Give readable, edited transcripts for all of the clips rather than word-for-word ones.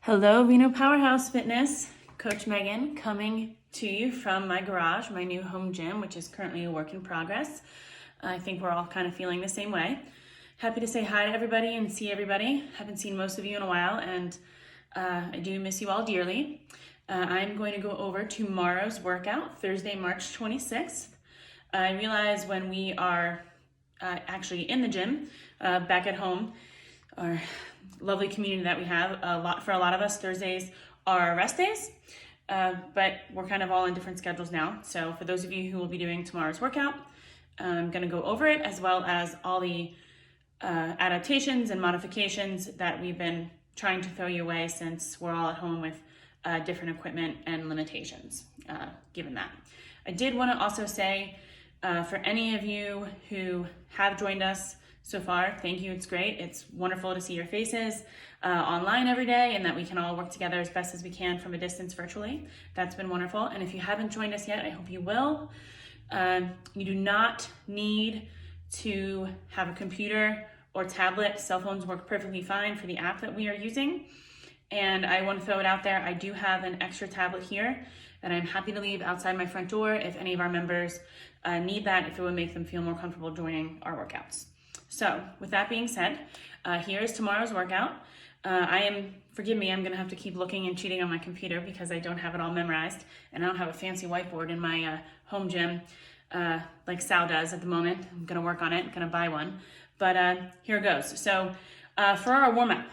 Hello, Reno Power House Fitness. Coach Megan coming to you from my garage, my new home gym, which is currently a work in progress. I think we're all kind of feeling the same way. Happy to say hi to everybody and see everybody. Haven't seen most of you in a while, and I do miss you all dearly. I'm going to go over tomorrow's workout, Thursday, March 26th. I realize when we are actually in the gym, back at home, our lovely community that we have, for a lot of us, Thursdays are rest days, but we're kind of all in different schedules now. So for those of you who will be doing tomorrow's workout, I'm going to go over it as well as all the adaptations and modifications that we've been trying to throw your way since we're all at home with different equipment and limitations, given that. I did want to also say, for any of you who have joined us so far, thank you. It's great. It's wonderful to see your faces online every day and that we can all work together as best as we can from a distance virtually. That's been wonderful. And if you haven't joined us yet, I hope you will. You do not need to have a computer or tablet. Cell phones work perfectly fine for the app that we are using. And I want to throw it out there. I do have an extra tablet here that I'm happy to leave outside my front door if any of our members need that, if it would make them feel more comfortable joining our workouts. So with that being said, here is tomorrow's workout. Forgive me, I'm going to have to keep looking and cheating on my computer because I don't have it all memorized, and I don't have a fancy whiteboard in my home gym like Sal does at the moment. I'm going to work on it, going to buy one. But here it goes. So for our warm-up,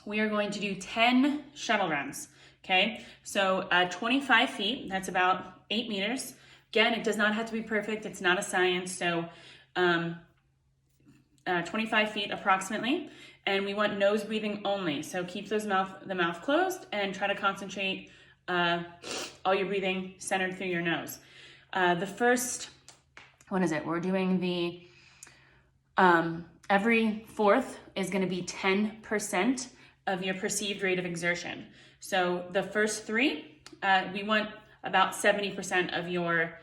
we are going to do 10 shuttle runs, okay? So 25 feet, that's about 8 meters. Again, it does not have to be perfect. It's not a science, so 25 feet approximately, and we want nose breathing only. So keep the mouth closed and try to concentrate all your breathing centered through your nose. The first, we're doing the, every fourth is gonna be 10% of your perceived rate of exertion. So the first three, we want about 70% of your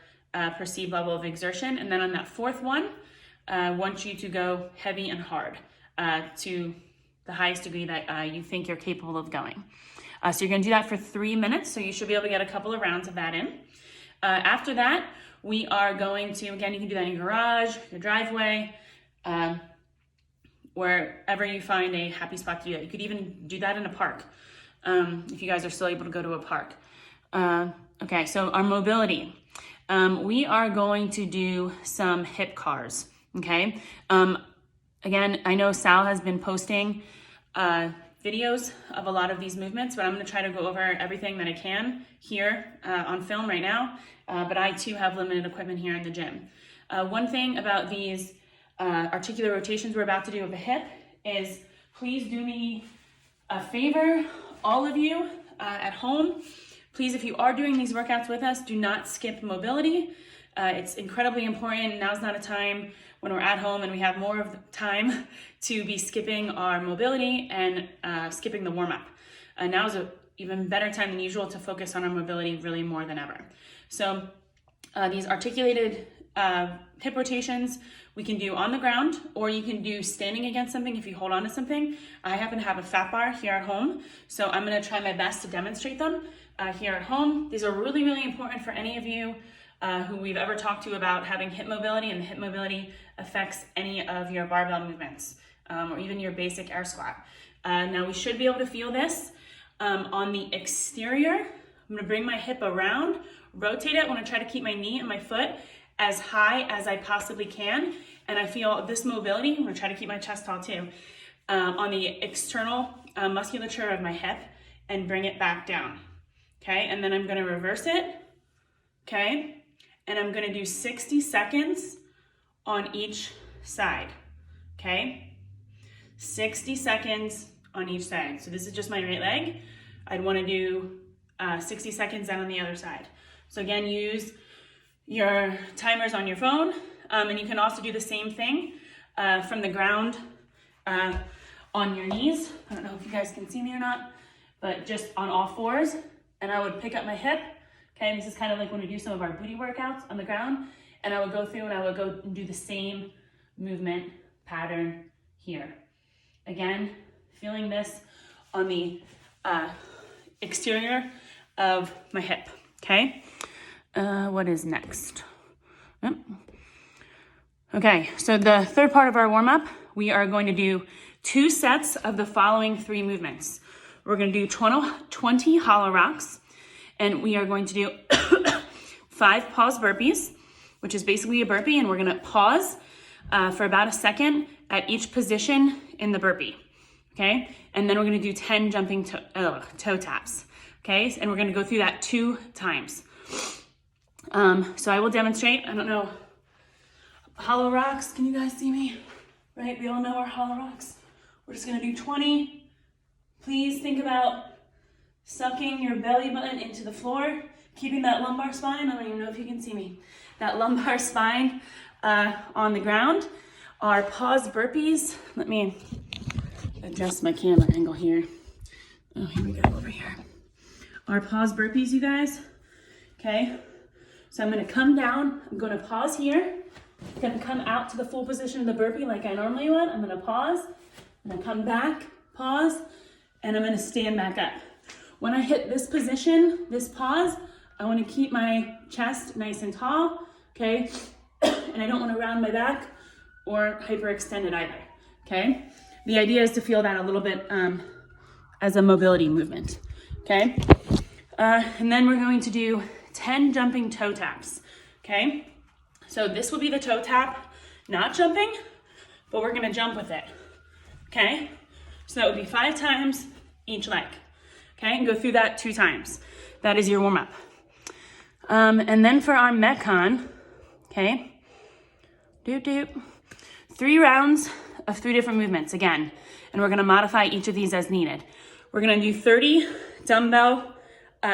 perceived level of exertion. And then on that fourth one, want you to go heavy and hard to the highest degree that you think you're capable of going. So you're going to do that for 3 minutes, so you should be able to get a couple of rounds of that in. After that, we are going to, again, you can do that in your garage, your driveway, wherever you find a happy spot to do that. You could even do that in a park, if you guys are still able to go to a park. Okay, so our mobility. We are going to do some hip cars. Okay. Again, I know Sal has been posting videos of a lot of these movements, but I'm going to try to go over everything that I can here on film right now. But I too have limited equipment here in the gym. One thing about these articular rotations we're about to do of the hip is please do me a favor, all of you at home. Please, if you are doing these workouts with us, do not skip mobility. It's incredibly important. Now's not a time when we're at home and we have more of the time to be skipping our mobility and skipping the warm-up. Now is an even better time than usual to focus on our mobility really more than ever. So these articulated hip rotations we can do on the ground, or you can do standing against something if you hold on to something. I happen to have a fat bar here at home, so I'm going to try my best to demonstrate them here at home. These are really, really important for any of you who we've ever talked to about having hip mobility, and the hip mobility affects any of your barbell movements or even your basic air squat. Now we should be able to feel this on the exterior. I'm going to bring my hip around, rotate it. I want to try to keep my knee and my foot as high as I possibly can, and I feel this mobility. I'm going to try to keep my chest tall too on the external musculature of my hip and bring it back down. Okay, and then I'm going to reverse it. Okay, and I'm going to do 60 seconds on each side. Okay, 60 seconds on each side. So this is just my right leg. I'd want to do 60 seconds down on the other side. So again, use your timers on your phone, and you can also do the same thing from the ground on your knees. I don't know if you guys can see me or not, but just on all fours, and I would pick up my hip. Okay, this is kind of like when we do some of our booty workouts on the ground, and I would go through and I would go and do the same movement pattern here. Again, feeling this on the exterior of my hip, okay? What is next? Yep. Okay, so the third part of our warm-up, we are going to do 2 sets of the following 3 movements. We're gonna do 20 hollow rocks, and we are going to do 5 pause burpees, which is basically a burpee, and we're gonna pause for about a second at each position in the burpee, okay? And then we're gonna do 10 jumping toe taps, okay? And we're gonna go through that 2 times. So I will demonstrate, I don't know, hollow rocks, can you guys see me? Right, we all know our hollow rocks. We're just gonna do 20. Please think about sucking your belly button into the floor, keeping that lumbar spine, I don't even know if you can see me, that lumbar spine on the ground. Our pause burpees, let me adjust my camera angle here. Oh, here we go, over here. Our pause burpees, you guys, okay? So I'm gonna come down, I'm gonna pause here, I'm gonna come out to the full position of the burpee like I normally would. I'm gonna pause, I'm gonna come back, pause, and I'm gonna stand back up. When I hit this position, this pause, I wanna keep my chest nice and tall, okay? And I don't wanna round my back or hyperextend it either, okay? The idea is to feel that a little bit as a mobility movement, okay? And then we're going to do 10 jumping toe taps, okay? So this will be the toe tap, not jumping, but we're gonna jump with it, okay? So that would be 5 times each leg, okay? And go through that 2 times. That is your warm-up. And then for our Metcon, okay? 3 rounds of 3 different movements, again. And we're gonna modify each of these as needed. We're gonna do 30 dumbbell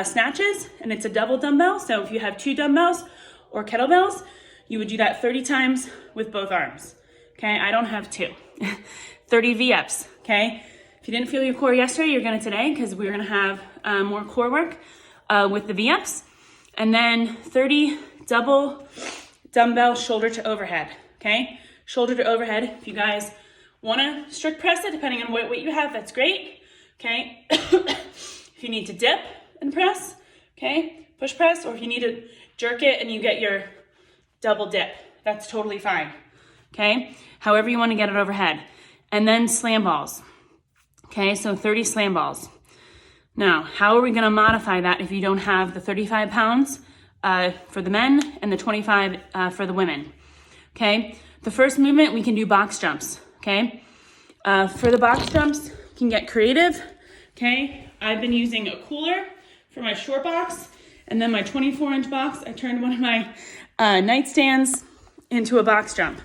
snatches, and it's a double dumbbell. So if you have 2 dumbbells or kettlebells, you would do that 30 times with both arms, okay? I don't have 2. 30 V-ups, okay? If you didn't feel your core yesterday, you're gonna today, because we're gonna have more core work with the V-ups. And then 30 double dumbbell shoulder to overhead, okay? Shoulder to overhead. If you guys wanna strict press it, depending on what weight you have, that's great, okay? If you need to dip and press, okay? Push press, or if you need to jerk it and you get your double dip, that's totally fine, okay? However you wanna get it overhead. And then slam balls, okay? So 30 slam balls. Now, how are we gonna modify that if you don't have the 35 pounds for the men and the 25 for the women, okay? The first movement, we can do box jumps, okay? For the box jumps, you can get creative, okay? I've been using a cooler for my short box, and then my 24-inch box, I turned one of my nightstands into a box jump.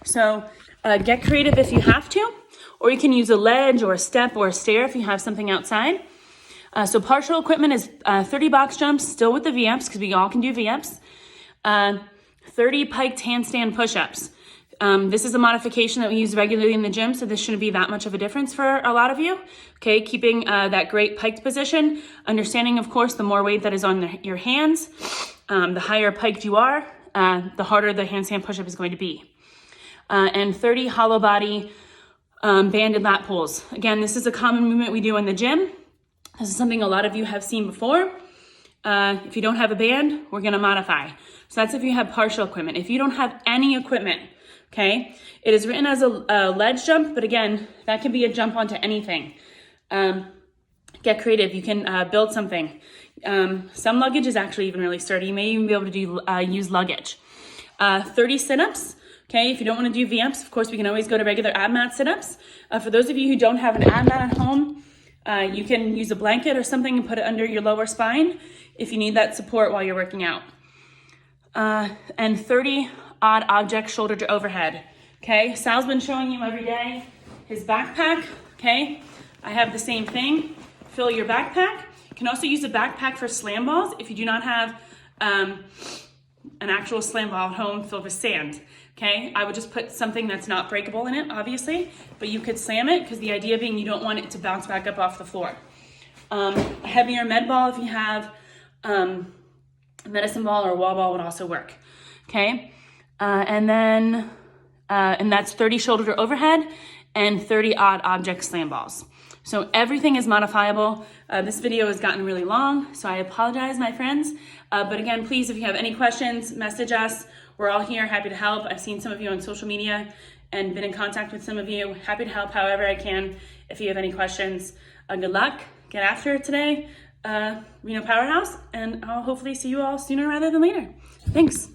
So get creative if you have to, or you can use a ledge or a step or a stair if you have something outside. So partial equipment is 30 box jumps, still with the V-ups, because we all can do V-ups. 30 piked handstand push-ups. This is a modification that we use regularly in the gym, so this shouldn't be that much of a difference for a lot of you. Okay, keeping that great piked position, understanding, of course, the more weight that is on your hands, the higher piked you are, the harder the handstand push-up is going to be. And 30 hollow body banded lat pulls. Again, this is a common movement we do in the gym. This is something a lot of you have seen before. If you don't have a band, we're gonna modify. So that's if you have partial equipment. If you don't have any equipment, okay, it is written as a ledge jump, but again, that can be a jump onto anything. Get creative, you can build something. Some luggage is actually even really sturdy. You may even be able to do use luggage. 30 sit-ups. Okay, if you don't want to do V-ups, of course, we can always go to regular ab mat sit-ups. For those of you who don't have an ab mat at home, you can use a blanket or something and put it under your lower spine if you need that support while you're working out. And 30 odd object shoulder to overhead. Okay, Sal's been showing you every day his backpack. Okay, I have the same thing. Fill your backpack. You can also use a backpack for slam balls if you do not have an actual slam ball at home filled with sand. Okay, I would just put something that's not breakable in it, obviously, but you could slam it because the idea being you don't want it to bounce back up off the floor. A heavier med ball, if you have a medicine ball or a wall ball, would also work. Okay, and that's 30 shoulder to overhead and 30 odd object slam balls. So everything is modifiable. This video has gotten really long, so I apologize, my friends. But again, please, if you have any questions, message us. We're all here, happy to help. I've seen some of you on social media and been in contact with some of you. Happy to help however I can if you have any questions. Good luck, get after it today, Reno Power House, and I'll hopefully see you all sooner rather than later. Thanks.